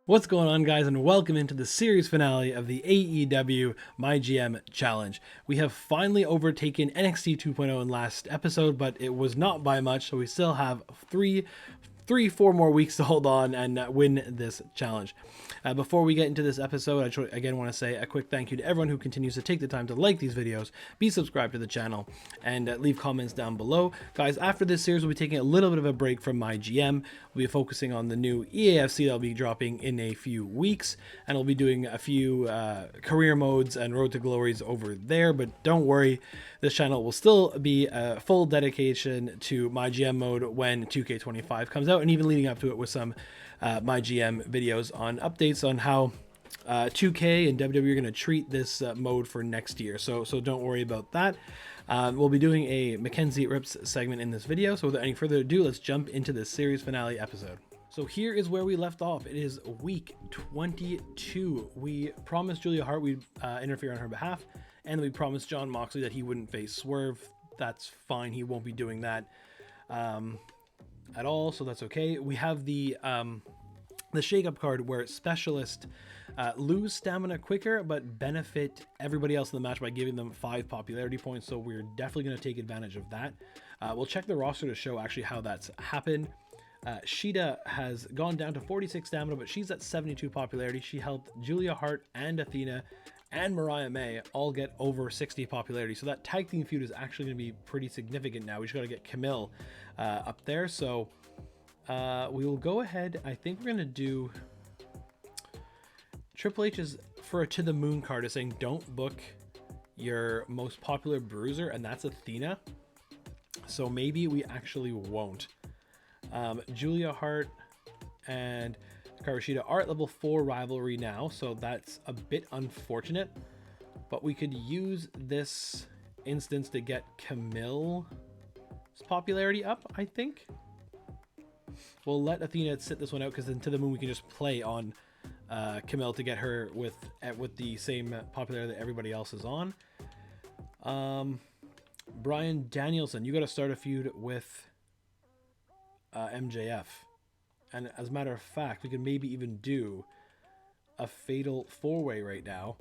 What's going on, guys, and welcome into the series finale of the AEW MyGM Challenge. We have finally overtaken NXT 2.0 in last episode, but it was not by much, so we still have four more weeks to hold on and win this challenge. Before we get into this episode, I again want to say a quick thank you to everyone who continues to take the time to like these videos, be subscribed to the channel, and leave comments down below. Guys, after this series, we'll be taking a little bit of a break from MyGM. We'll be focusing on the new EA FC that'll be dropping in a few weeks, and we'll be doing a few career modes and Road to Glories over there, but don't worry, this channel will still be a full dedication to MyGM mode when 2K25 comes out, and even leading up to it with some MyGM videos on updates on how 2K and WWE are going to treat this mode for next year. So don't worry about that. We'll be doing a Mackenzie Rips segment in this video. So without any further ado, let's jump into this series finale episode. So here is where we left off. It is week 22. We promised Julia Hart we'd interfere on her behalf, and we promised Jon Moxley that he wouldn't face Swerve. That's fine. He won't be doing that at all, so that's okay. We have the shake-up card where specialists lose stamina quicker but benefit everybody else in the match by giving them 5 popularity points, so we're definitely going to take advantage of that. We'll check the roster to show actually how that's happened. Shida has gone down to 46 stamina, but she's at 72 popularity. She helped Julia Hart and Athena and Mariah May all get over 60 popularity, so that tag team feud is actually going to be pretty significant now. We just got to get Camille up there, so we will go ahead. I think we're going to do Triple H's for a To The Moon card is saying don't book your most popular bruiser, and that's Athena, so maybe we actually won't. Julia Hart and Karushida are at level 4 rivalry now, so that's a bit unfortunate, but we could use this instance to get Camille's popularity up. I think we'll let Athena sit this one out, because then To The Moon we can just play on Camille to get her with the same popularity that everybody else is on. Bryan Danielson, you got to start a feud with MJF. And as a matter of fact, we could maybe even do a fatal 4-way right now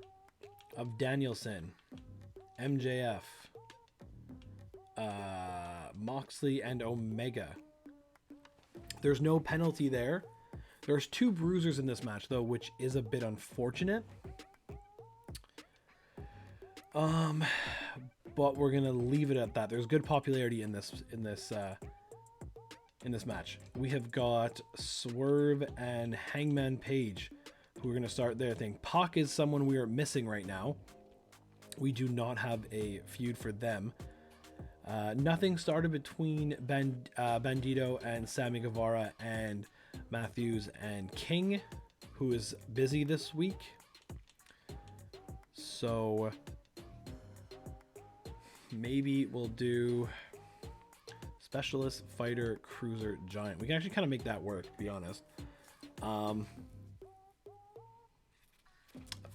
of Danielson, MJF, Moxley, and Omega. There's no penalty there. There's 2 bruisers in this match, though, which is a bit unfortunate. But we're gonna leave it at that. There's good popularity in this match. We have got Swerve and Hangman Page, who are going to start their thing. Pac is someone we are missing right now. We do not have a feud for them. Nothing started between Bandito and Sammy Guevara and Matthews and King, who is busy this week. So maybe we'll do Specialist, Fighter, Cruiser, Giant. We can actually kind of make that work, to be honest. A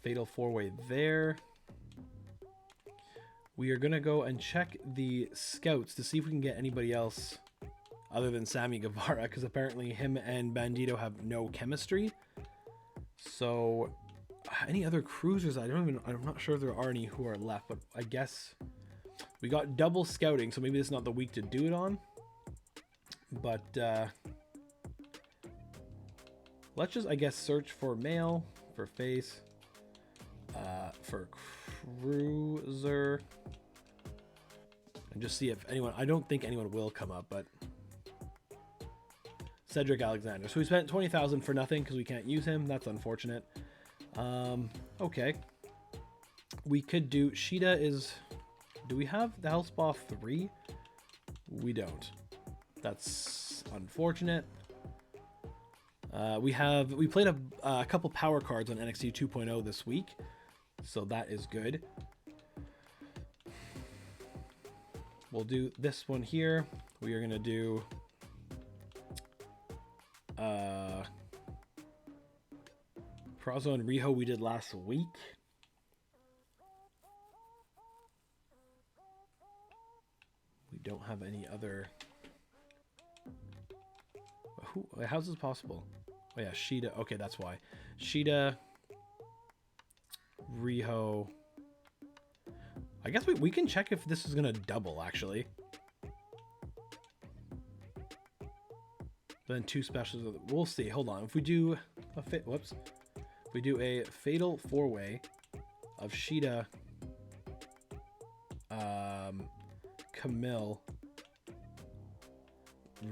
fatal 4-way there. We are going to go and check the scouts to see if we can get anybody else other than Sammy Guevara, because apparently him and Bandito have no chemistry. So any other cruisers? I'm not sure if there are any who are left, but I guess we got double scouting, so maybe this is not the week to do it on. But let's just, I guess, search for male, for face, for cruiser, and just see if anyone, I don't think anyone will come up, but Cedric Alexander. So we spent 20,000 for nothing because we can't use him. That's unfortunate. Okay. We could do, Shida is, do we have the Health Spa 3? We don't. That's unfortunate. We played a couple power cards on NXT 2.0 this week, so that is good. We'll do this one here. We are gonna do Prazo and Riho we did last week. We don't have any other. How's this possible? Oh yeah, Shida. Okay, that's why. Shida, Riho. I guess we can check if this is gonna double actually. Then 2 specials. We'll see. Hold on. If we do a we do a fatal 4-way of Shida, Camille,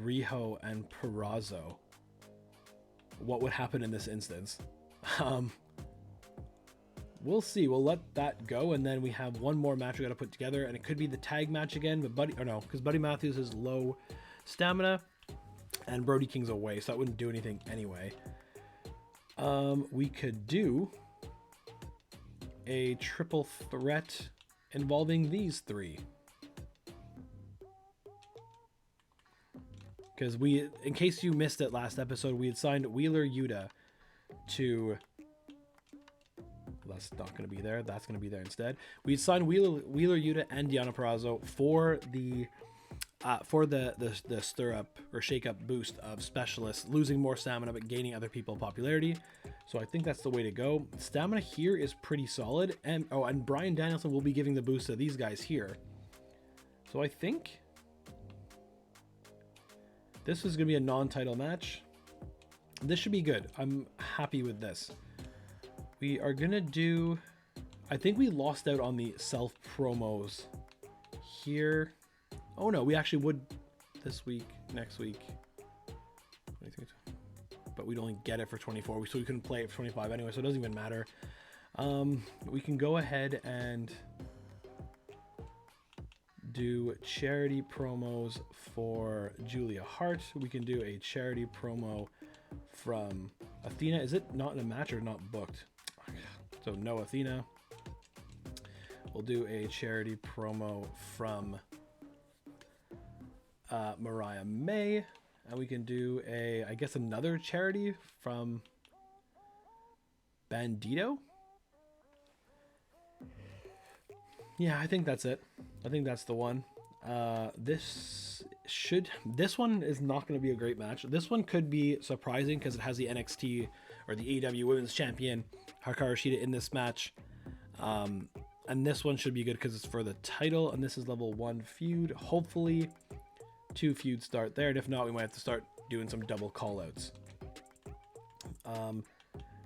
Riho, and Perazo. What would happen in this instance? We'll see. We'll let that go, and then we have one more match we got to put together, and it could be the tag match again. But because Buddy Matthews is low stamina, and Brody King's away, so that wouldn't do anything anyway. We could do a triple threat involving these 3. Because in case you missed it last episode, we had signed Wheeler Yuta to... That's not going to be there. That's going to be there instead. We had signed Wheeler Yuta and Deonna Purrazzo for the stir up or shake up boost of specialists, losing more stamina but gaining other people popularity. So I think that's the way to go. Stamina here is pretty solid, and Bryan Danielson will be giving the boost to these guys here. So I think this is going to be a non-title match. This should be good. I'm happy with this. We are going to do... I think we lost out on the self promos here. Oh no, we actually would this week, next week. But we'd only get it for 24, so we couldn't play it for 25 anyway, so it doesn't even matter. We can go ahead and do charity promos for Julia Hart. We can do a charity promo from Athena. Is it not in a match or not booked? So no Athena. We'll do a charity promo from Mariah May, and we can do I guess another charity from Bandito. Yeah, I think that's it. I think that's the one. This one is not going to be a great match. This one could be surprising because it has the NXT or the AEW Women's Champion Hikaru Shida in this match. And this one should be good because it's for the title, and this is level 1 feud. Hopefully 2 feuds start there, and if not, we might have to start doing some double callouts.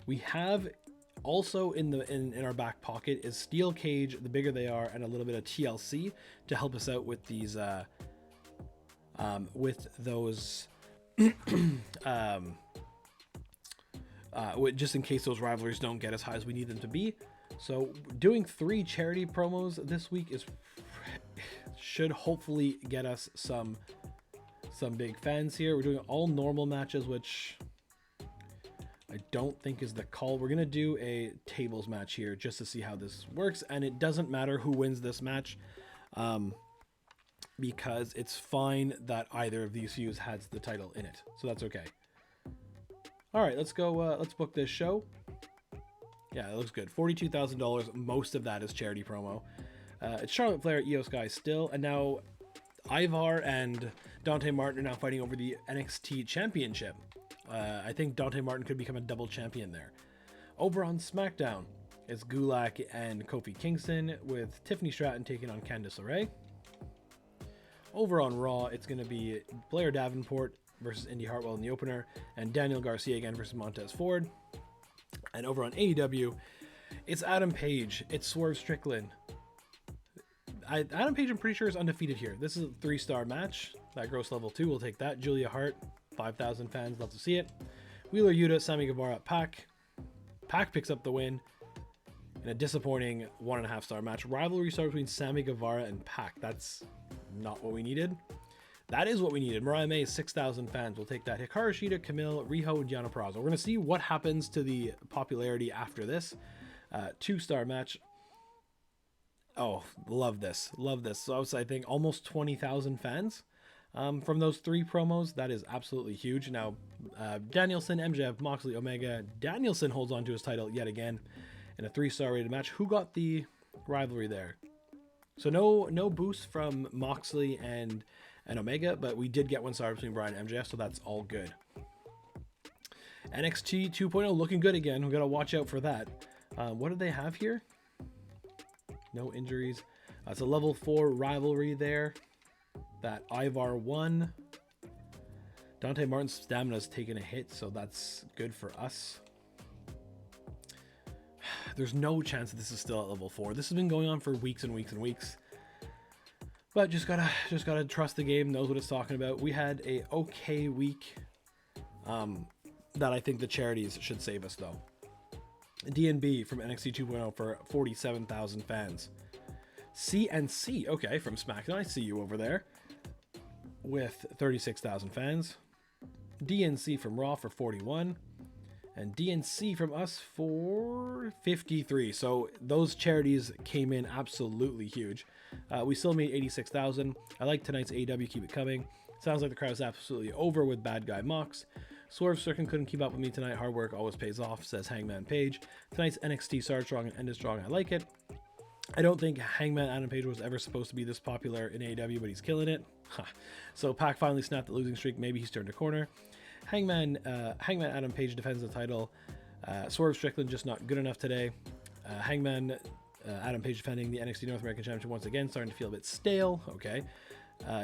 We have also in our back pocket is Steel Cage, the bigger they are, and a little bit of TLC to help us out with these with those just in case those rivalries don't get as high as we need them to be. So doing 3 charity promos this week should hopefully get us some big fans here. We're doing all normal matches, which I don't think is the call. We're gonna do a tables match here just to see how this works, and it doesn't matter who wins this match, because it's fine that either of these feuds has the title in it, so that's okay. All right, let's go. Let's book this show. Yeah, it looks good. $42,000. Most of that is charity promo. It's Charlotte Flair, Io Sky still, and now Ivar and Dante Martin are now fighting over the NXT Championship. I think Dante Martin could become a double champion there. Over on SmackDown, it's Gulak and Kofi Kingston with Tiffany Stratton taking on Candice LeRae. Over on Raw, it's going to be Blair Davenport versus Indy Hartwell in the opener, and Daniel Garcia again versus Montez Ford. And over on AEW, it's Adam Page, it's Swerve Strickland. Adam Page, I'm pretty sure, is undefeated here. This is a 3-star match. That gross level 2, we'll take that. Julia Hart, 5,000 fans, love to see it. Wheeler Yuta, Sammy Guevara, Pac. Pac picks up the win in a disappointing 1.5-star match. Rivalry star between Sammy Guevara and Pac. That's not what we needed. That is what we needed. Mariah May, 6,000 fans. We'll take that. Hikaru Shida, Camille, Riho, and Deonna Purrazzo. We're going to see what happens to the popularity after this. 2-star match. Oh, love this. Love this. So I think almost 20,000 fans from those 3 promos. That is absolutely huge. Now, Danielson, MJF, Moxley, Omega. Danielson holds on to his title yet again in a 3-star rated match. Who got the rivalry there? So no boost from Moxley and Omega, but we did get 1 star between Bryan and MJF, so that's all good. NXT 2.0 looking good again. We got to watch out for that. What do they have here? No injuries. It's a level 4 rivalry there that Ivar won. Dante Martin's stamina's taken a hit, so that's good for us. There's no chance that this is still at level 4. This has been going on for weeks and weeks and weeks. But just gotta trust the game, knows what it's talking about. We had a okay week that I think the charities should save us though. DNB from NXT 2.0 for 47,000 fans. CNC, okay, from SmackDown, I see you over there, with 36,000 fans. DNC from Raw for 41. And DNC from us for 53. So those charities came in absolutely huge. We still made 86,000. I like tonight's AEW, keep it coming. Sounds like the crowd's absolutely over with Bad Guy Mox. Swerve Strickland couldn't keep up with me tonight. Hard work always pays off, says Hangman Page. Tonight's NXT started strong and ended strong. I like it. I don't think Hangman Adam Page was ever supposed to be this popular in AEW, but he's killing it. So Pac finally snapped the losing streak. Maybe he's turned a corner. Hangman Adam Page defends the title. Swerve Strickland just not good enough today. Hangman Adam Page defending the NXT North American Championship once again, starting to feel a bit stale. Okay.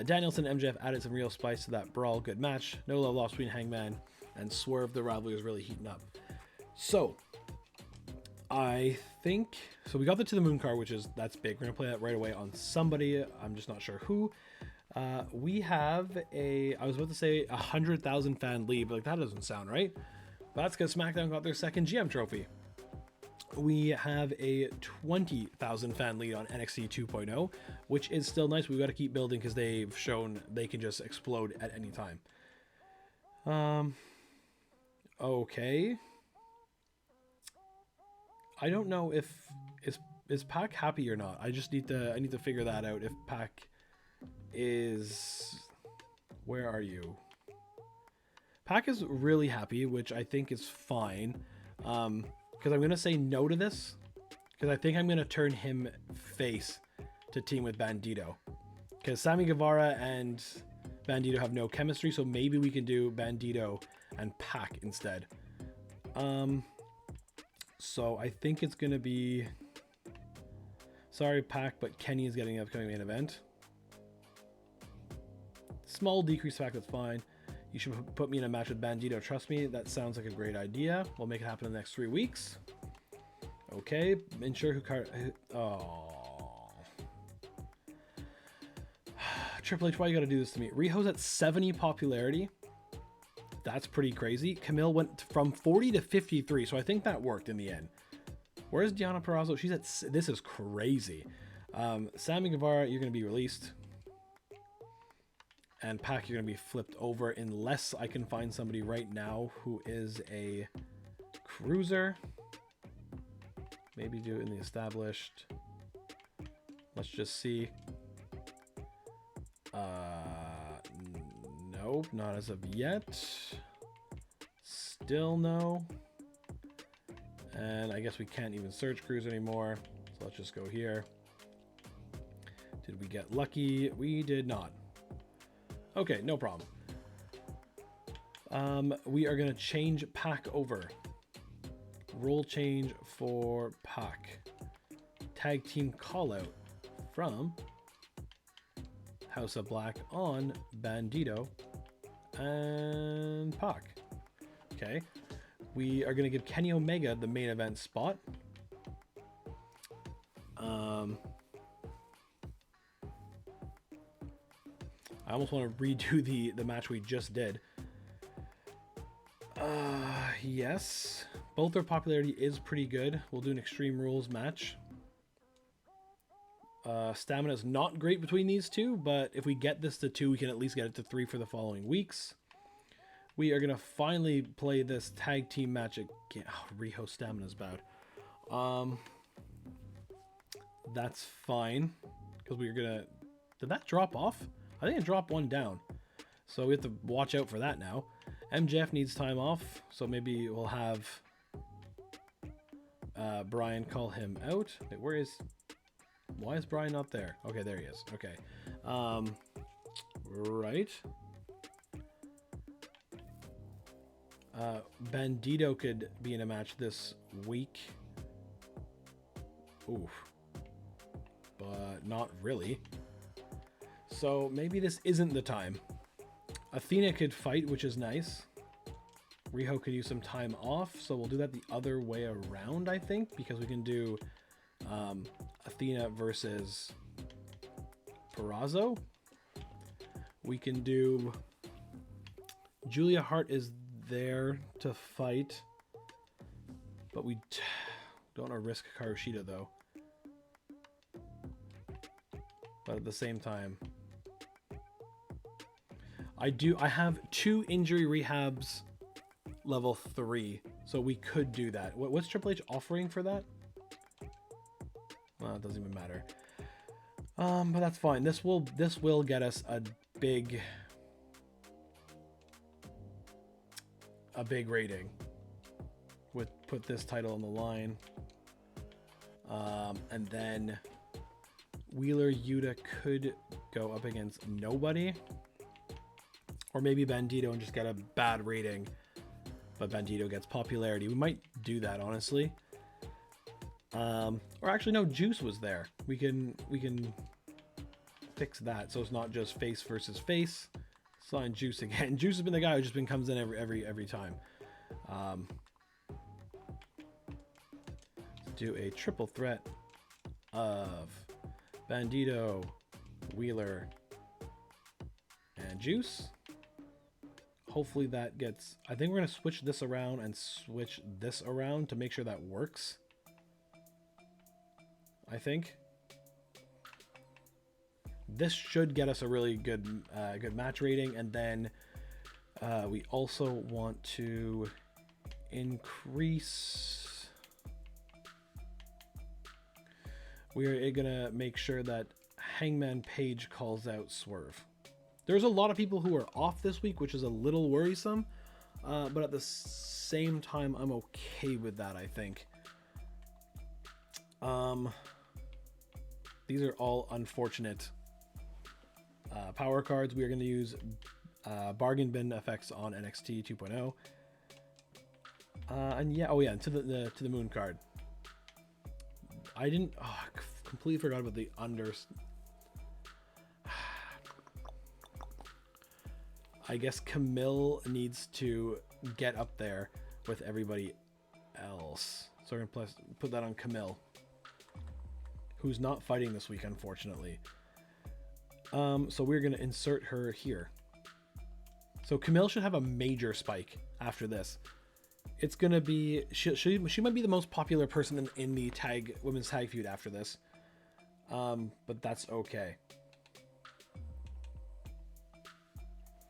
Danielson and MJF added some real spice to that brawl. Good match. No love lost between Hangman and Swerve. The rivalry is really heating up. So I think so. We got the To the Moon card, that's big. We're gonna play that right away on somebody. I'm just not sure who. We have I was about to say 100,000 fan lead, but like that doesn't sound right. But that's because SmackDown got their second GM trophy. We have a 20,000 fan lead on NXT 2.0, which is still nice. We've got to keep building because they've shown they can just explode at any time. Okay. I don't know if is Pac happy or not. I need to figure that out. If Pac is, where are you? Pac is really happy, which I think is fine. Because I'm gonna say no to this, because I think I'm gonna turn him face to team with Bandito. Because Sammy Guevara and Bandito have no chemistry, so maybe we can do Bandito and Pac instead. So I think it's gonna be, sorry Pac, but Kenny is getting an upcoming main event. Small decrease Pac, that's fine. You should put me in a match with Bandito. Trust me, that sounds like a great idea. We'll make it happen in the next 3 weeks. Okay, ensure oh. Triple H, why you gotta do this to me? Riho's at 70 popularity. That's pretty crazy. Camille went from 40 to 53, so I think that worked in the end. Where's Deonna Purrazzo? She's at, this is crazy. Sammy Guevara, you're gonna be released. And Pac, you're going to be flipped over unless I can find somebody right now who is a cruiser. Maybe do it in the established. Let's just see. Nope, not as of yet. Still no. And I guess we can't even search cruiser anymore. So let's just go here. Did we get lucky? We did not. Okay, no problem. We are going to change Pac over. Role change for Pac. Tag team call out from House of Black on Bandito and Pac. Okay. We are going to give Kenny Omega the main event spot. I almost want to redo the match we just did. Yes. Both their popularity is pretty good. We'll do an Extreme Rules match. Stamina is not great between these two, but if we get this to 2, we can at least get it to 3 for the following weeks. We are going to finally play this tag team match again. Oh, Riho stamina's bad. That's fine. Because we're going to... Did that drop off? I think it dropped 1 down. So we have to watch out for that now. MJF needs time off. So maybe we'll have Brian call him out. Wait, where is... Why is Brian not there? Okay, there he is. Okay. Right. Bandito could be in a match this week. Oof. But not really. So maybe this isn't the time. Athena could fight, which is nice. Riho could use some time off, so we'll do that the other way around, I think, because we can do Athena versus Purrazzo. We can do Julia Hart is there to fight, but we don't want to risk Karushita though. But at the same time, I have 2 injury rehabs level 3, so we could do that. What's Triple H offering for that? Well, it doesn't even matter. But that's fine. This will get us a big rating. Put this title on the line, and then Wheeler Yuta could go up against nobody, or maybe Bandito and just get a bad rating, but Bandito gets popularity. We might do that, honestly. Or actually, no, Juice was there. We can fix that, so it's not just face versus face. Sign Juice again. Juice has been the guy who just comes in every time. Let's do a triple threat of Bandito, Wheeler, and Juice. Hopefully that gets... I think we're going to switch this around and switch this around to make sure that works. I think. This should get us a really good match rating, and then we also want to increase... We're going to make sure that Hangman Page calls out Swerve. There's a lot of people who are off this week, which is a little worrisome, but at the same time, I'm okay with that, I think. These are all unfortunate power cards. We are going to use bargain bin effects on NXT 2.0. And yeah, oh yeah, to the moon card. I completely forgot about the unders. I guess Camille needs to get up there with everybody else. So we're going to put that on Camille, who's not fighting this week, unfortunately. So we're going to insert her here. So Camille should have a major spike after this. It's going to be... She might be the most popular person in the women's tag feud after this. But that's okay.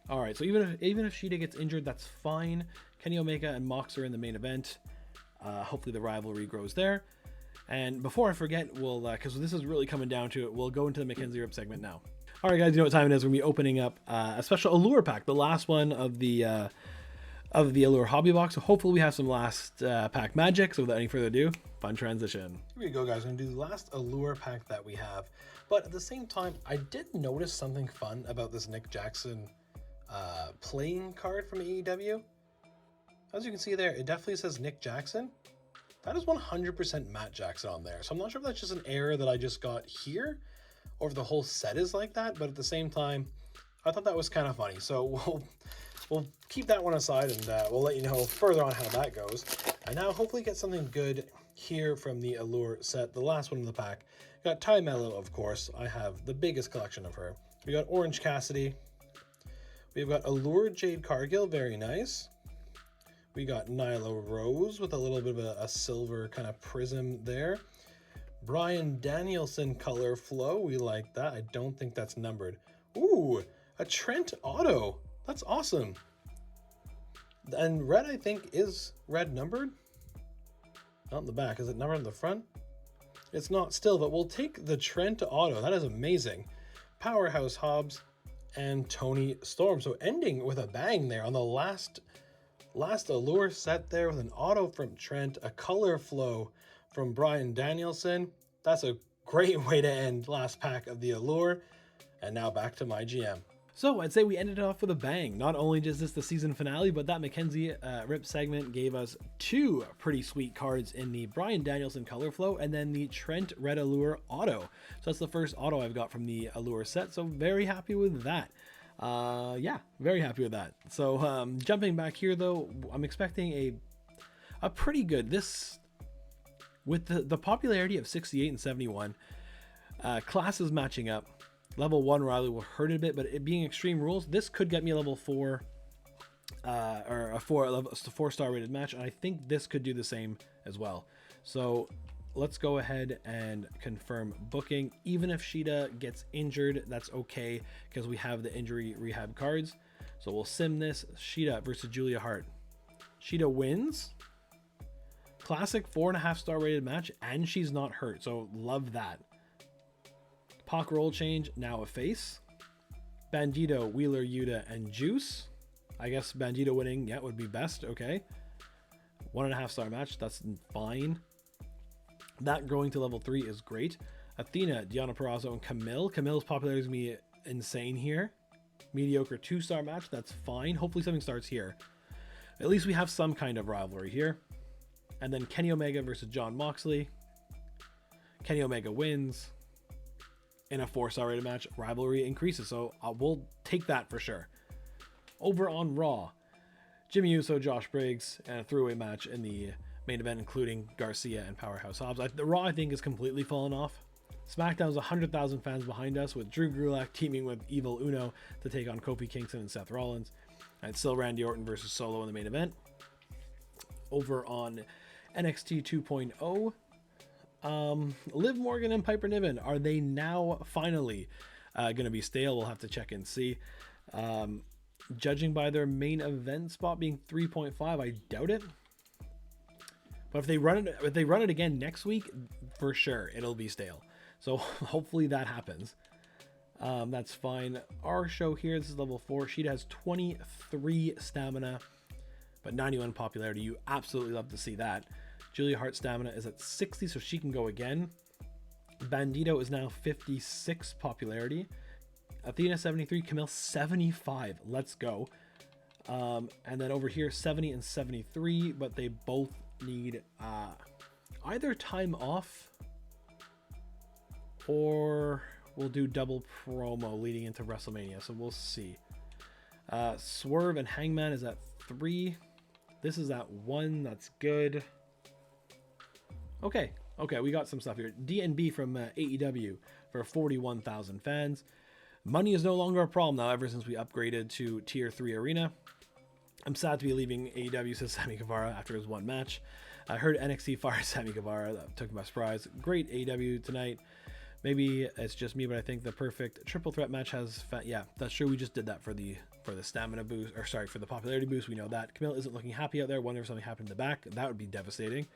All right, so even if Shida gets injured, that's fine. Kenny Omega and Mox are in the main event. Hopefully the rivalry grows there. And before I forget, we'll because this is really coming down to it, we'll go into the Mackenzie Rip segment now. All right, guys, you know what time it is. We're gonna be opening up a special Allure pack, the last one of the Allure hobby box. So hopefully we have some last pack magic. So without any further ado, fun transition. Here we go, guys. We're gonna do the last Allure pack that we have. But at the same time, I did notice something fun about this Nick Jackson playing card from AEW. As you can see there, it definitely says Nick Jackson. That is 100% Matt Jackson on there. So I'm not sure if that's just an error that I just got here, or if the whole set is like that. But at the same time, I thought that was kind of funny. So we'll keep that one aside, and we'll let you know further on how that goes. And now hopefully get something good here from the Allure set, the last one in the pack. We got Ty Mello, of course. I have the biggest collection of her. We got Orange Cassidy. We've got Allure Jade Cargill, very nice. We got Nyla Rose with a little bit of a silver kind of prism there. Bryan Danielson color flow, we like that. I don't think that's numbered. Ooh, a Trent auto. That's awesome. And red, I think, is red numbered. Not in the back. Is it numbered in the front? It's not still, but we'll take the Trent auto. That is amazing. Powerhouse Hobbs and Tony Storm. So ending with a bang there on the last Allure set there with an auto from Trent, a color flow from Bryan Danielson. That's a great way to end last pack of the Allure. And now back to my GM. So I'd say we ended it off with a bang. Not only is this the season finale, but that Mackenzie Rip segment gave us two pretty sweet cards in the Bryan Danielson color flow and then the Trent Red Allure auto. So that's the first auto I've got from the Allure set. So very happy with that. Yeah, very happy with that. So jumping back here though, I'm expecting a pretty good, this with the popularity of 68 and 71, classes matching up. Level 1 Riley will hurt it a bit, but it being extreme rules, this could get me a level 4 or a 4-star rated match, and I think this could do the same as well. So let's go ahead and confirm booking. Even if Sheeta gets injured, that's okay because we have the injury rehab cards. So we'll sim this. Sheeta versus Julia Hart. Sheeta wins. Classic 4.5-star rated match, and she's not hurt, so love that. Pac roll change, now a face. Bandito, Wheeler, Yuta, and Juice. I guess Bandito winning, yeah, would be best. Okay. 1.5-star match, that's fine. That growing to level 3 is great. Athena, Deonna Purrazzo, and Camille. Camille's popularity is going to be insane here. Mediocre 2-star match, that's fine. Hopefully something starts here. At least we have some kind of rivalry here. And then Kenny Omega versus Jon Moxley. Kenny Omega wins. In a 4-star rated match, rivalry increases, so we'll take that for sure. Over on Raw, Jimmy Uso, Josh Briggs, and a throwaway match in the main event, including Garcia and Powerhouse Hobbs. The Raw, I think, is completely fallen off. SmackDown's 100,000 fans behind us, with Drew Gulak teaming with Evil Uno to take on Kofi Kingston and Seth Rollins. And still Randy Orton versus Solo in the main event. Over on NXT 2.0, Liv Morgan and Piper Niven, are they now finally going to be stale? We'll have to check and see. Judging by their main event spot being 3.5, I doubt it. But if they run it again next week, for sure it'll be stale. So hopefully that happens. That's fine. Our show here, this is level 4. She has 23 stamina, but 91 popularity. You absolutely love to see that. Julia Hart stamina is at 60, so she can go again. Bandito is now 56 popularity. Athena 73, Camille 75. Let's go. And then over here 70 and 73, but they both need either time off or we'll do double promo leading into WrestleMania. So we'll see. Swerve and Hangman is at 3. This is at 1. That's good. Okay, we got some stuff here. DNB from AEW for 41,000 fans. Money is no longer a problem now ever since we upgraded to Tier 3 Arena. I'm sad to be leaving AEW, says Sammy Guevara after his one match. I heard NXT fired Sammy Guevara. That took me by surprise. Great AEW tonight. Maybe it's just me, but I think the perfect triple threat match has... yeah, that's true. We just did that for the stamina boost, or sorry, for the popularity boost. We know that. Camille isn't looking happy out there. Wonder if something happened in the back. That would be devastating.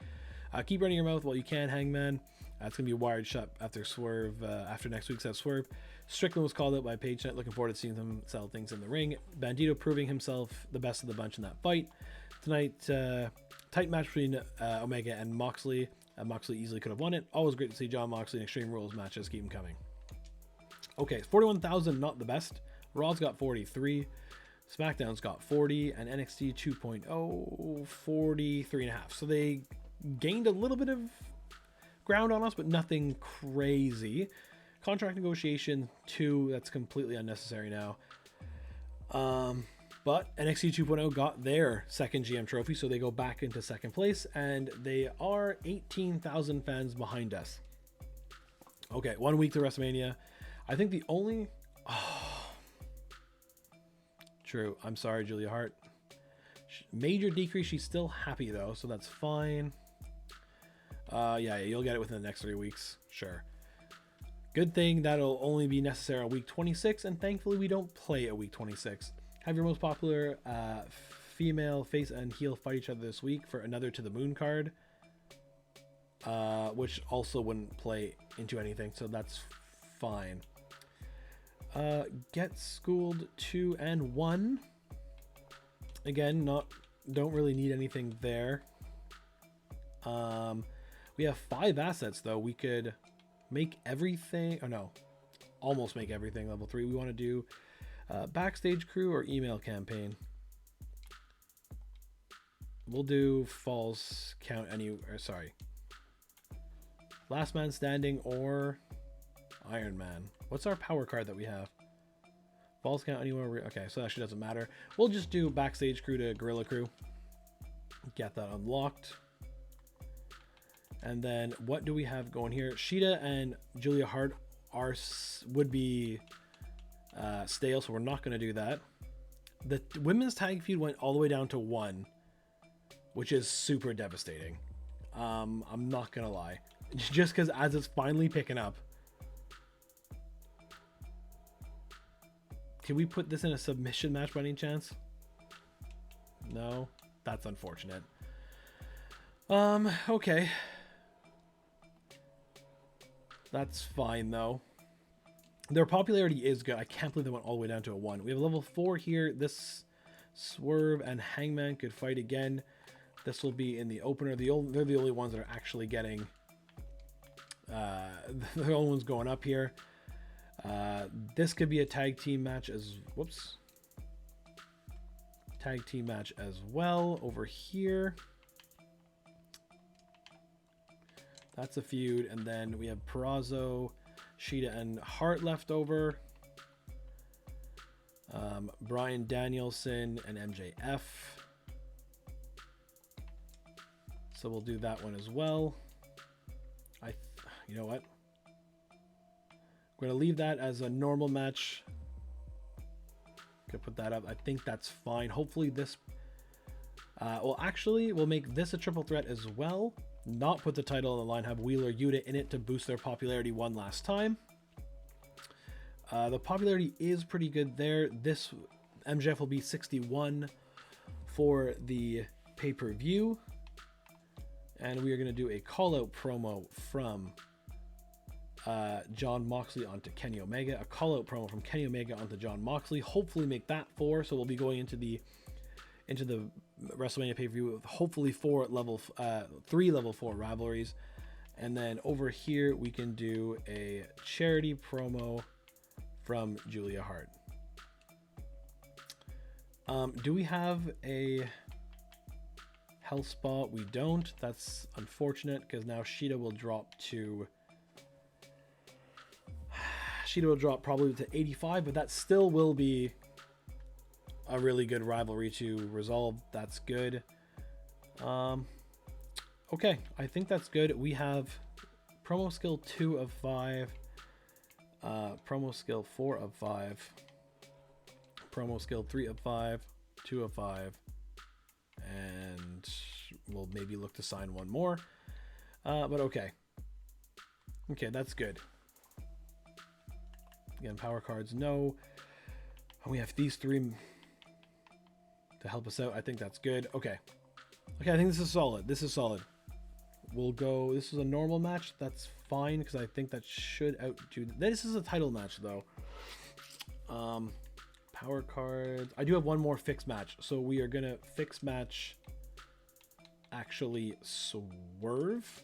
Keep running your mouth while you can, Hangman. It's going to be wired shut after Swerve, after next week's Swerve. Strickland was called out by PageNet. Looking forward to seeing him sell things in the ring. Bandito proving himself the best of the bunch in that fight. Tonight, tight match between Omega and Moxley. Moxley easily could have won it. Always great to see Jon Moxley in Extreme Rules matches. Keep them coming. Okay, 41,000, not the best. Raw's got 43. SmackDown's got 40. And NXT 2.0, 43.5. So they gained a little bit of ground on us, but nothing crazy. Contract negotiation 2, that's completely unnecessary now. But NXT 2.0 got their second GM trophy, so they go back into second place, and they are 18,000 fans behind us. Okay, 1 week to WrestleMania. I think the only... True, I'm sorry, Julia Hart. Major decrease, she's still happy though, so that's fine. Yeah, you'll get it within the next 3 weeks. Sure. Good thing that'll only be necessary on week 26, and thankfully we don't play at week 26. Have your most popular female face and heel fight each other this week for another To the Moon card, which also wouldn't play into anything, so that's fine. Get Schooled 2 and 1. Again, don't really need anything there. We have 5 assets though. We could make everything, oh no, almost make everything level 3. We want to do Backstage crew or email campaign? We'll do falls count sorry. Last man standing or Iron Man. What's our power card that we have? Falls count anywhere. Okay, so that actually doesn't matter. We'll just do backstage crew to Gorilla Crew. Get that unlocked. And then what do we have going here? Sheeta and Julia Hart would be stale, so we're not going to do that. The women's tag feud went all the way down to 1, which is super devastating. I'm not going to lie. Just because as it's finally picking up. Can we put this in a submission match by any chance? No, that's unfortunate. Okay. That's fine though. Their popularity is good. I can't believe they went all the way down to a 1. We have a level 4 here. This Swerve and Hangman could fight again. This will be in the opener. They're the only ones that are actually getting... they're the only ones going up here. This could be a tag team match as... Whoops. Tag team match as well over here. That's a feud. And then we have Perazo, Sheeta, and Hart left over. Bryan Danielson and MJF. So we'll do that one as well. You know what? I'm going to leave that as a normal match. Could put that up. I think that's fine. Hopefully this... well, actually, we'll make this a triple threat as well. Not put the title on the line. Have Wheeler Yuta in it to boost their popularity one last time. The popularity is pretty good there. This MJF will be 61 for the pay-per-view. And we are going to do a call-out promo from... John Moxley onto Kenny Omega. A call-out promo from Kenny Omega onto John Moxley. Hopefully make that 4. So we'll be going into the WrestleMania pay-per-view with hopefully 3 level 4 rivalries. And then over here we can do a charity promo from Julia Hart. Do we have a health spot? We don't. That's unfortunate because now Sheeta will drop to... Sheeta will drop probably to 85, but that still will be a really good rivalry to resolve. That's good. Okay, I think that's good. We have promo skill 2 of 5, promo skill 4 of 5, promo skill 3 of 5, 2 of 5, and we'll maybe look to sign one more. But okay. Okay, that's good. Again, power cards, no. And we have these 3 to help us out. I think that's good. Okay. Okay, I think this is solid. This is solid. We'll go... This is a normal match. That's fine, because I think that should outdo... This is a title match, though. Power cards. I do have one more fixed match. So we are going to fix match... Actually, Swerve.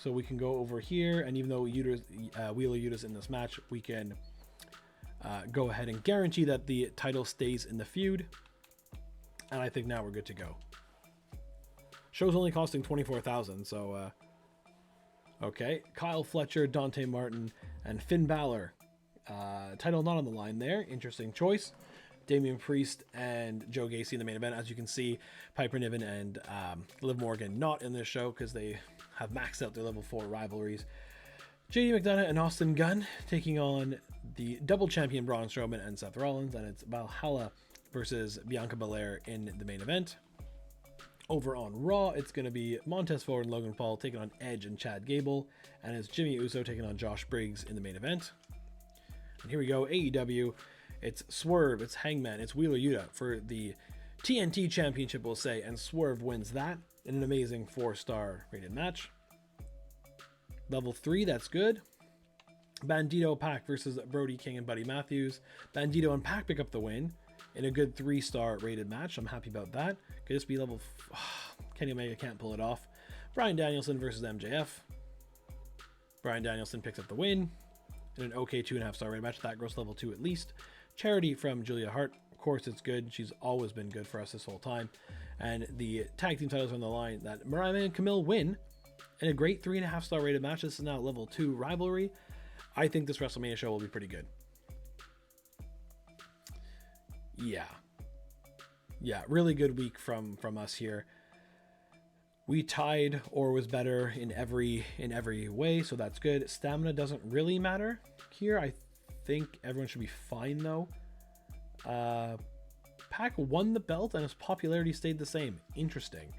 So we can go over here, and even though Wheeler Yuta's in this match, we can go ahead and guarantee that the title stays in the feud. And I think now we're good to go. Show's only costing 24,000, so okay. Kyle Fletcher, Dante Martin, and Finn Balor. Title not on the line there. Interesting choice. Damian Priest and Joe Gacy in the main event. As you can see, Piper Niven and Liv Morgan not in this show because they have maxed out their level 4 rivalries. JD McDonough and Austin Gunn taking on the double champion Braun Strowman and Seth Rollins, and it's Valhalla versus Bianca Belair in the main event. Over on Raw, it's going to be Montez Ford and Logan Paul taking on Edge and Chad Gable, and it's Jimmy Uso taking on Josh Briggs in the main event. And here we go, AEW. It's Swerve, it's Hangman, it's Wheeler Yuta for the TNT Championship, we'll say, and Swerve wins that in an amazing 4-star rated match. Level 3, that's good. Bandito Pac versus Brody King and Buddy Matthews. Bandito and Pac pick up the win in a good 3-star rated match. I'm happy about that. Could this be level... Kenny Omega can't pull it off. Bryan Danielson versus MJF. Bryan Danielson picks up the win in an okay 2.5-star rated match. That girl's level 2 at least. Charity from Julia Hart. Of course, it's good. She's always been good for us this whole time. And the tag team titles are on the line that Mariah May and Camille win in a great 3.5-star rated match. This is now level 2 rivalry. I think this WrestleMania show will be pretty good. Yeah, really good week from us here. We tied or was better in every way, so that's good. Stamina doesn't really matter here. I think everyone should be fine though. Pac won the belt and his popularity stayed the same. Interesting.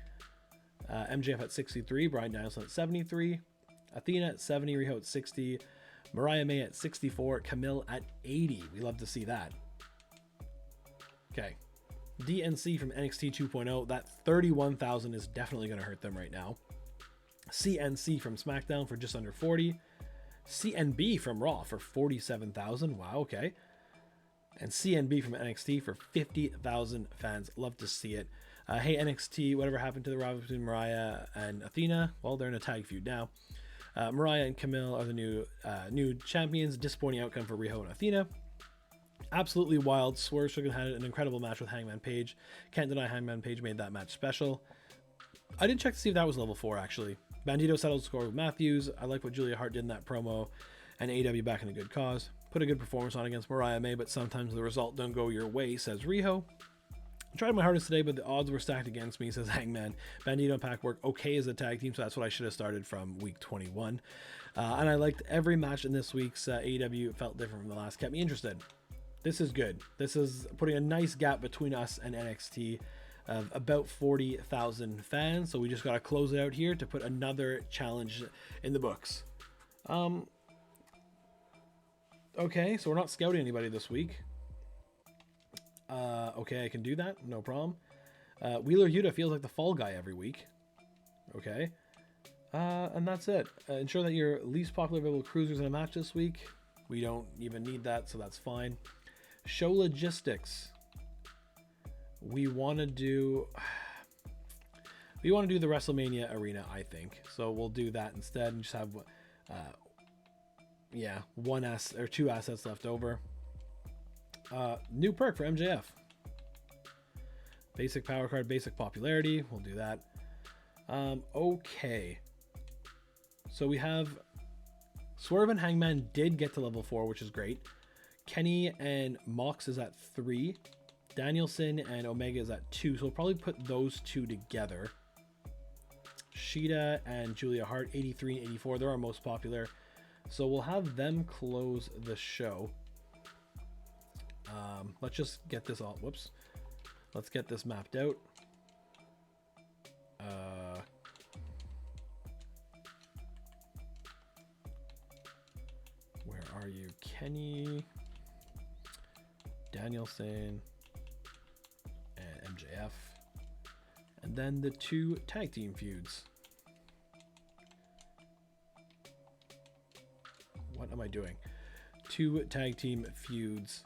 MJF at 63, Bryan Danielson at 73, Athena at 70, Riho at 60, Mariah May at 64, Camille at 80. We love to see that. Okay. DNC from NXT 2.0, that 31,000 is definitely going to hurt them right now. CNC from SmackDown for just under 40. CNB from Raw for 47,000. Wow, okay. And CNB from NXT for 50,000 fans. Love to see it. Hey, NXT, whatever happened to the rivalry between Mariah and Athena? Well, they're in a tag feud now. Mariah and Camille are the new champions. Disappointing outcome for Riho and Athena. Absolutely wild. Swerve Strickland had an incredible match with Hangman Page. Can't deny Hangman Page made that match special. I did check to see if that was level 4, actually. Bandito settled the score with Matthews. I like what Julia Hart did in that promo. And AEW back in a good cause. Put a good performance on against Mariah May, but sometimes the result don't go your way, says Riho. I tried my hardest today, but the odds were stacked against me, says Hangman. Bandito and Pac work okay as a tag team, so that's what I should have started from week 21. And I liked every match in this week's AEW. It felt different from the last. Kept me interested. This is good. This is putting a nice gap between us and NXT of about 40,000 fans. So we just got to close it out here to put another challenge in the books. Okay, so we're not scouting anybody this week. Okay, I can do that. No problem. Wheeler Yuta feels like the fall guy every week. Okay. And that's it. Ensure that your least popular available cruisers in a match this week. We don't even need that, so that's fine. Show logistics. We want to do the WrestleMania arena, I think. So we'll do that instead and just have two assets left over. New perk for MJF. Basic power card, basic popularity. We'll do that. Okay. So we have Swerve and Hangman did get to level 4, which is great. Kenny and Mox is at 3. Danielson and Omega is at 2. So we'll probably put those two together. Shida and Julia Hart, 83 and 84. They're our most popular. So we'll have them close the show. Let's just get this all. Whoops. Let's get this mapped out. Where are you? Kenny, Danielson, and MJF. And then the two tag team feuds. What am I doing? Two tag team feuds.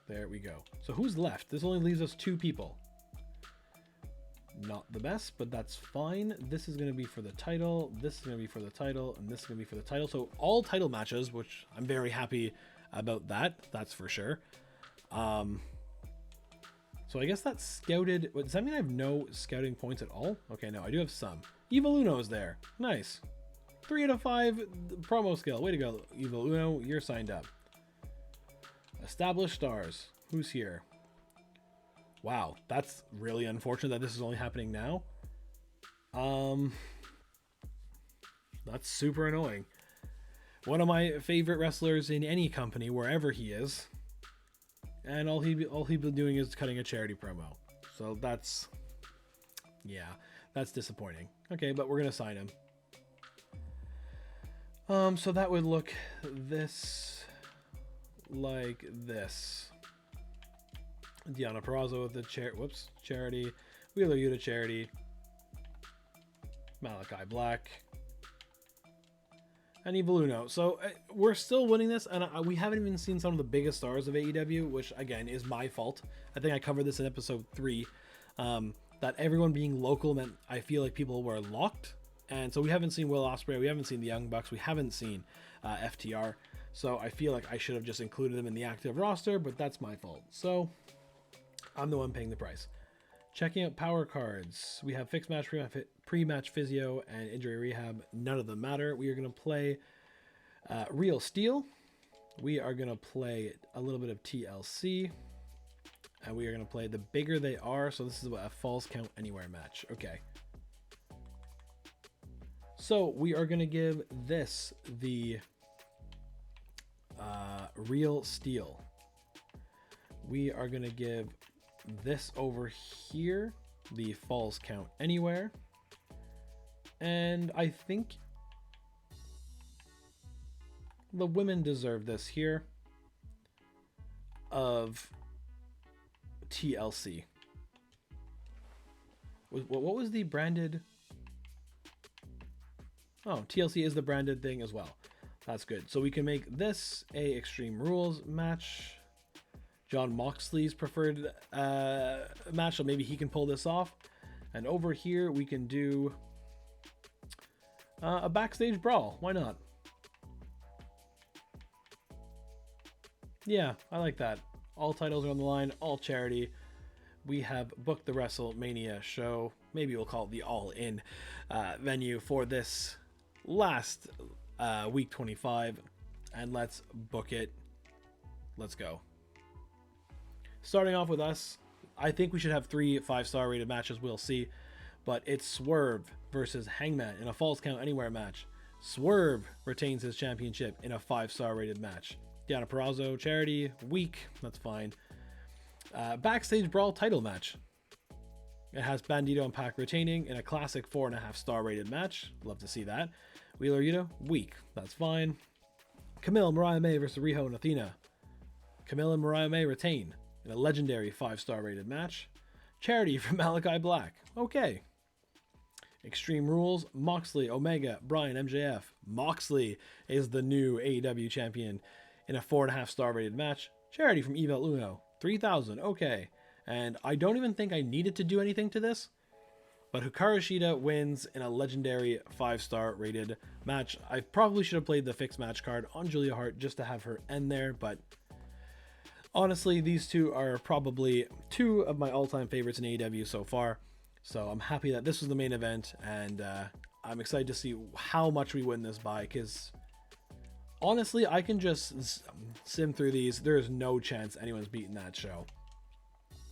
There we go. So who's left? This only leaves us 2 people. Not the best, but that's fine. This is going to be for the title. This is going to be for the title. And this is going to be for the title. So all title matches, which I'm very happy about that. That's for sure. So I guess that's scouted. Does that mean I have no scouting points at all? Okay, no, I do have some. Evil Uno is there. Nice. 3 out of 5 promo skill. Way to go, Evil Uno. You're signed up. Established stars. Who's here? Wow, that's really unfortunate that this is only happening now. That's super annoying. One of my favorite wrestlers in any company, wherever he is, and all he been doing is cutting a charity promo. So that's disappointing. Okay, but we're gonna sign him. So that would look like this. Deonna Purrazzo with the charity. Wheeler Yuta charity. Malachi Black. And Evil Uno. So we're still winning this, and we haven't even seen some of the biggest stars of AEW, which again is my fault. I think I covered this in episode 3. That everyone being local meant I feel like people were locked. And so we haven't seen Will Ospreay, we haven't seen the Young Bucks, we haven't seen FTR. So I feel like I should have just included them in the active roster, but that's my fault. So I'm the one paying the price. Checking out power cards. We have fixed match, pre-match physio, and injury rehab. None of them matter. We are going to play Real Steel. We are going to play a little bit of TLC. And we are going to play the bigger they are. So this is a falls count anywhere match. Okay. So we are going to give this the Real Steel. We are going to give this over here the falls count anywhere. And I think the women deserve this here of TLC. What was the branded? Oh, TLC is the branded thing as well. That's good. So we can make this a Extreme Rules match. John Moxley's preferred match, so maybe he can pull this off. And over here we can do a backstage brawl. Why not? Yeah, I like that. All titles are on the line, all charity. We have booked the WrestleMania show. Maybe we'll call it the All In venue for this last week 25. And let's book it. Let's go. Starting off with us, I think we should have 3 5-star rated matches. We'll see. But it's Swerve versus Hangman in a Falls Count Anywhere match. Swerve retains his championship in a 5-star rated match. Deonna Purrazzo, charity, weak. That's fine. Backstage Brawl title match. It has Bandito and Pac retaining in a classic 4.5-star rated match. Love to see that. Wheeler Yuta, weak. That's fine. Camille, Mariah May versus Riho and Athena. Camille and Mariah May retain in a legendary 5-star rated match. Charity from Malachi Black. Okay. Extreme Rules, Moxley, Omega, Bryan, MJF. Moxley is the new AEW champion in a 4.5-star rated match. Charity from Evil Uno. 3,000. Okay. And I don't even think I needed to do anything to this. But Hikaru Shida wins in a legendary 5-star rated match. I probably should have played the fixed match card on Julia Hart just to have her end there, but honestly, these two are probably 2 of my all-time favorites in AEW so far. So I'm happy that this was the main event, and I'm excited to see how much we win this by, because honestly, I can just sim through these. There is no chance anyone's beating that show.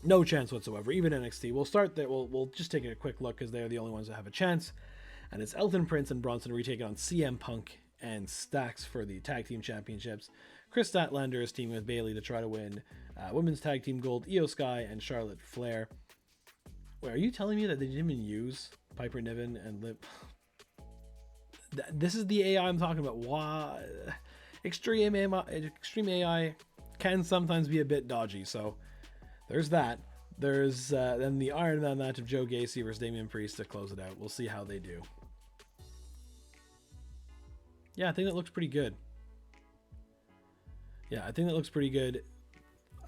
No chance whatsoever. Even NXT. We'll start there. We'll just take a quick look because they're the only ones that have a chance. And it's Elton Prince and Bronson retaking on CM Punk and Stax for the tag team championships. Chris Statlander is teaming with Bayley to try to win women's tag team gold. Io Sky and Charlotte Flair. Wait, are you telling me that they didn't even use Piper Niven and Liv? This is the AI I'm talking about. Why? Extreme AI can sometimes be a bit dodgy, so there's that. There's then the Iron Man match of Joe Gacy versus Damian Priest to close it out. We'll see how they do. Yeah, I think that looks pretty good.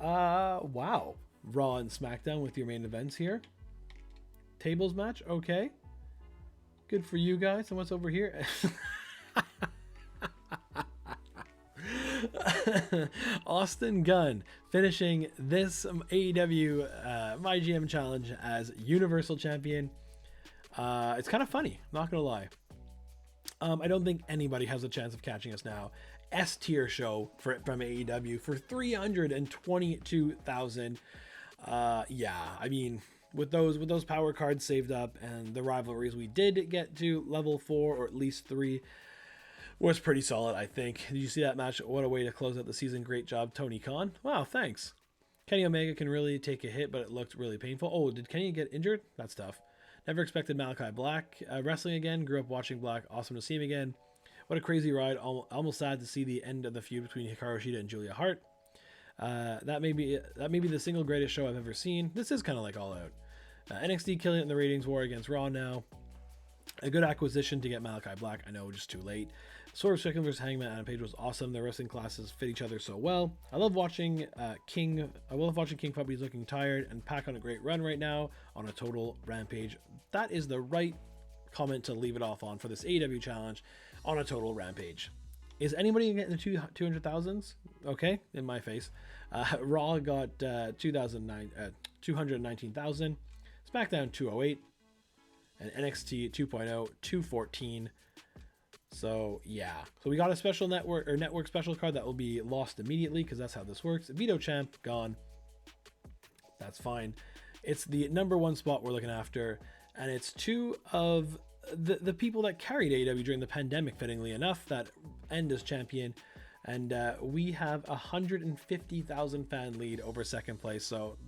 Wow. Raw and SmackDown with your main events here. Tables match, okay. Good for you guys. And what's over here? Austin Gunn finishing this AEW MyGM challenge as Universal Champion. It's kind of funny, not gonna lie. I don't think anybody has a chance of catching us now. S tier show from AEW for 322,000. Yeah, I mean, with those power cards saved up and the rivalries we did get to level 4 or at least 3 was pretty solid, I think. Did you see that match? What a way to close out the season. Great job, Tony Khan. Wow, thanks. Kenny Omega can really take a hit, but it looked really painful. Oh, did Kenny get injured? That's tough. Never expected Malachi Black wrestling again. Grew up watching Black. Awesome to see him again. What a crazy ride. Almost sad to see the end of the feud between Hikaru Shida and Julia Hart. That may be the single greatest show I've ever seen. This is kind of like All Out. NXT killing it in the ratings war against Raw now. A good acquisition to get Malachi Black. I know, just too late. Swerve Strickland vs. Hangman Adam Page was awesome. Their wrestling classes fit each other so well. I love watching King Puppy's looking tired, and Pac on a great run right now on a total rampage. That is the right comment to leave it off on for this AEW challenge, on a total rampage. Is anybody getting the 200,000s? Okay, in my face. Raw got 219,000. SmackDown 208. And NXT 2.0 214. So yeah, so we got a special network special card that will be lost immediately because that's how this works. Veto Champ gone. That's fine. It's the number 1 spot we're looking after, and it's 2 of the people that carried AEW during the pandemic, fittingly enough, that end as champion. And we have 150,000 fan lead over second place. So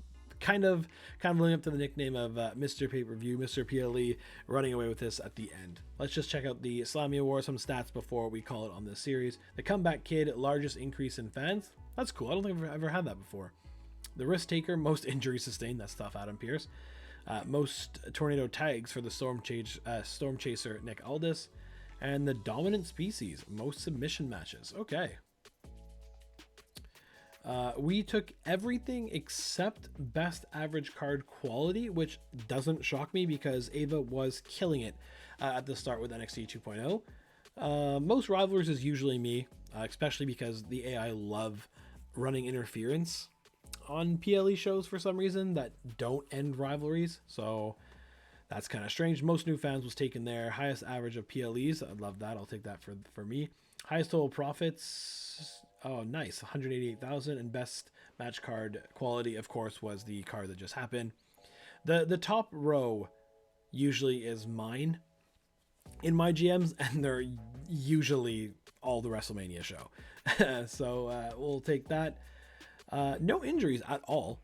kind of living up to the nickname of Mr. Pay-Per-View, Mr. PLE, running away with this at the end. Let's just check out the Slammy Award, some stats before we call it on this series. The Comeback Kid, largest increase in fans. That's cool. I don't think I've ever had that before. The Risk Taker, most injuries sustained. That's tough, Adam Pearce. Most tornado tags for the Storm Chaser, Nick Aldis. And the Dominant Species, most submission matches. Okay. We took everything except best average card quality, which doesn't shock me because Ava was killing it at the start with NXT 2.0. Most rivalries is usually me, especially because the AI love running interference on PLE shows for some reason that don't end rivalries. So that's kind of strange. Most new fans was taken there. Highest average of PLEs. I love that. I'll take that for me. Highest total profits. Oh, nice. 188,000. And best match card quality, of course, was the card that just happened. The top row usually is mine in my GMs, and they're usually all the WrestleMania show. So we'll take that. No injuries at all.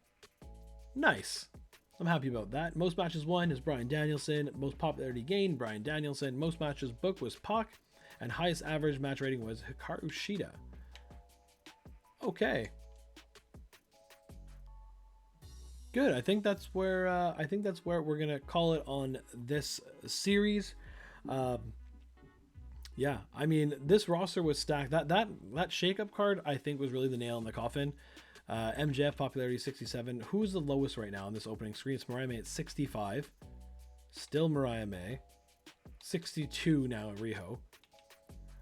Nice. I'm happy about that. Most matches won is Bryan Danielson. Most popularity gained, Bryan Danielson. Most matches booked was Pac. And highest average match rating was Hikaru Shida. Okay. Good. I think that's where we're gonna call it on this series. Yeah, I mean, this roster was stacked. That shakeup card, I think, was really the nail in the coffin. MJF popularity 67. Who's the lowest right now on this opening screen? It's Mariah May at 65. Still Mariah May. 62 now at Riho.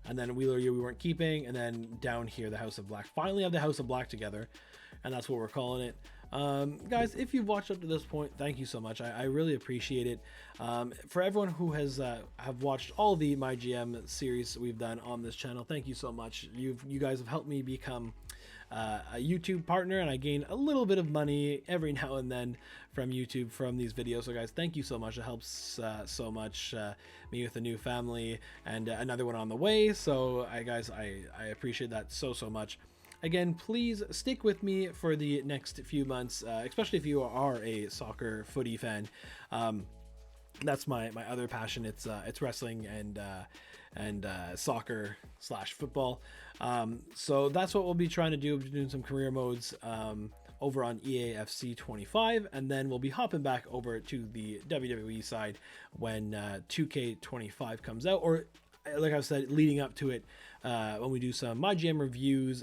And then Wheeler Yu we weren't keeping. And then down here, the House of Black. Finally have the House of Black together. And that's what we're calling it. Guys, if you've watched up to this point, thank you so much. I really appreciate it. For everyone who has have watched all the MyGM series we've done on this channel, thank you so much. You guys have helped me become a YouTube partner, and I gain a little bit of money every now and then from YouTube from these videos. So guys, thank you so much. It helps so much me with a new family and another one on the way. So guys, I appreciate that so much. Again, please stick with me for the next few months, especially if you are a soccer footy fan. That's my other passion. It's wrestling and soccer / football. So that's what we'll be trying to do. We'll be doing some career modes over on EA FC25, and then we'll be hopping back over to the WWE side when 2K25 comes out, or like I've said, leading up to it, when we do some MyGM reviews,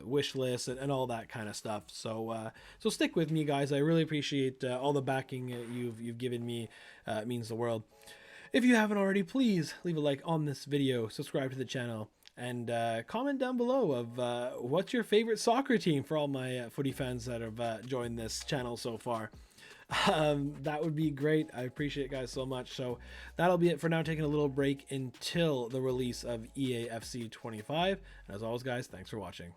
wish lists, and all that kind of stuff. So stick with me, guys. I really appreciate all the backing you've given me. It means the world. If you haven't already, please leave a like on this video, subscribe to the channel, and comment down below of what's your favorite soccer team for all my footy fans that have joined this channel so far. That would be great. I appreciate it, guys, so much. So that'll be it for now. Taking a little break until the release of EA FC25. And as always, guys, thanks for watching.